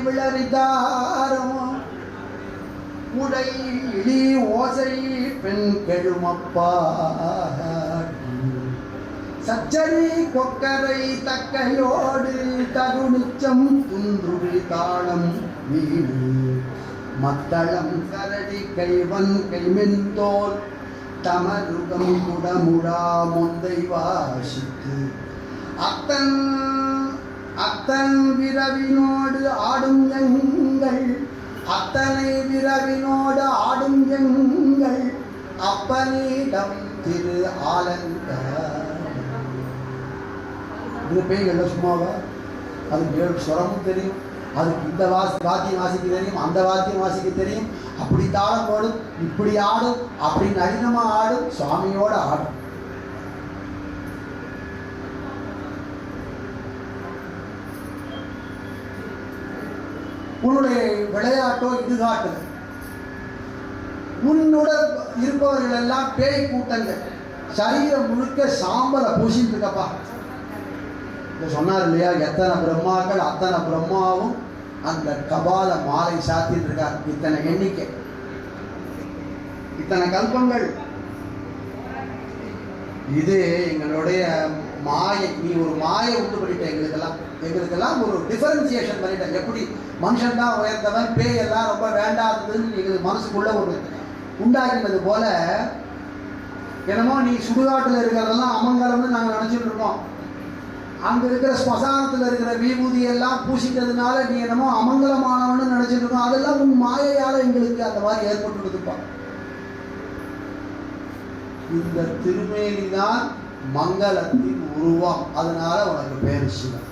விளரிதாரம் உடை இழி ஓசை பெண் கெழுமப்பா சச்சரி கொக்கரை தக்கையோடு தகுநிச்சம் துன்றுவி தாளம் வீடு மத்தளம் கரடி கைவன் கைமென்தோல் தமருகம் குடமுடா முந்தை வாசித்து அத்தன் அத்தன் விரவினோடு ஆடும் எங்கள் அத்தனை விரவினோடு ஆடும் எங்கள் அப்பனிடம் திரு ஆலங்கார். இந்த பேய்கள் சும்மாவா? அதுக்கு 7 ஸ்வரமும் தெரியும், அதுக்கு இந்த வாத்தியம் வாசிக்க தெரியும், அந்த வாத்தியம் வாசிக்க தெரியும். அப்படி தாளம் போடும், இப்படி ஆடும், அப்படி நளினமா ஆடும், சுவாமியோட ஆடும். உன்னுடைய விளையாட்டோ இடுகாட்டு உன்னுடன் இருப்பவர்கள் எல்லாம் பேய் கூட்டங்கள், சரீரம் முழுக்க சாம்பலை பூசிட்டு இருக்கப்பா. சொன்னார் இல்லையா, எத்தனை பிரம்மாக்கள் அத்தனை பிரம்மாவும் அந்த கபால மாலை சாத்திட்டு இருக்கார். இத்தனை எண்ணிக்கை, இத்தனை கல்பங்கள். இது எங்களுடைய மாயை. நீ ஒரு மாயை உண்டு பண்ணிட்ட எங்களுக்கெல்லாம் ஒரு டிஃபரன்சியேஷன் பண்ணிட்டேன். எப்படி மனுஷன் தான் உயர்ந்தவன், பேய் எல்லாம் ரொம்ப வேண்டாததுன்னு எங்களுக்கு மனசுக்குள்ள ஒரு உண்டாக்கினது போல, என்னமோ நீ சுடுகாட்டில் இருக்கிறதெல்லாம் அமங்கலம்னு நாங்கள் நினச்சிட்டு இருக்கோம். அங்கே இருக்கிற ஸ்மசானத்தில் இருக்கிற விபூதி எல்லாம் பூசிட்டதுனால நீ என்னமோ அமங்கலமானவன்னு நினச்சிட்டு இருக்கோம். அதெல்லாம் உன் மாயையால் எங்களுக்கு அந்த மாதிரி ஏற்பட்டுடுதுப்பா. இந்த திருமேனி தான் மங்களத்தின் உருவம், அதனால உனக்கு பேர் சிவன்.